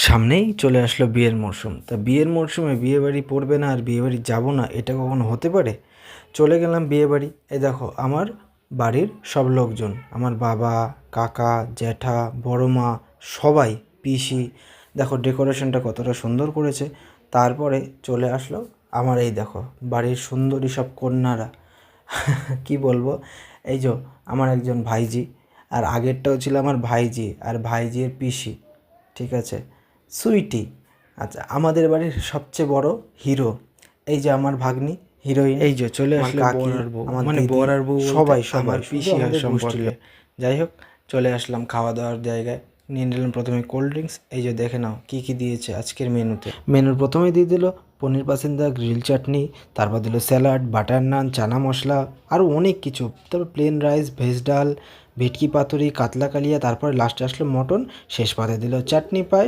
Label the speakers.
Speaker 1: সামনেই চলে আসলো বিয়ের মরশুম। তা বিয়ের মরশুমে বিয়েবাড়ি পড়বে না আর বিয়েবাড়ি যাব না, এটা কখনো হতে পারে? চলে গেলাম বিয়েবাড়ি। এই দেখো আমার বাড়ির সব লোকজন, আমার বাবা, কাকা, জ্যাঠা, বড় মা, সবাই, পিসি। দেখো ডেকোরেশনটা কতটা সুন্দর করেছে। তারপরে চলে আসলো আমার এই দেখো বাড়ির সুন্দরী সব কন্যারা। কি বলবো, এই যে আমার একজন ভাইজি, আর আগেরটাও ছিল আমার ভাইজি আর ভাইজির পিসি, ঠিক আছে, সুইটি। আচ্ছা, আমাদের বাড়ির সবচেয়ে বড় হিরো এই যে আমার ভাগ্নি হিরোইন, এই যে চলে আসলো বর আর বউ, মানে বর আর বউ সবাই সবাই পিসি হয় সম্পর্কে। যাই হোক, চলে আসলাম খাওয়া দাওয়ার জায়গায়। নিয়ে নিলাম প্রথমে কোল্ড ড্রিঙ্কস। এই যে দেখে নাও কী কী দিয়েছে আজকের মেনুতে। মেনুর প্রথমেই দিয়ে দিল পনির পাসিন্দা, গ্রিল চাটনি, তারপর দিল স্যালাড, বাটার নান, চানা মশলা, আরও অনেক কিছু। তারপর প্লেন রাইস, ভেজ ডাল, ভেটকি পাতুরি, কাতলা কালিয়া, তারপরে লাস্টে আসলো মটন, শেষ পাতে দিল চাটনি পায়।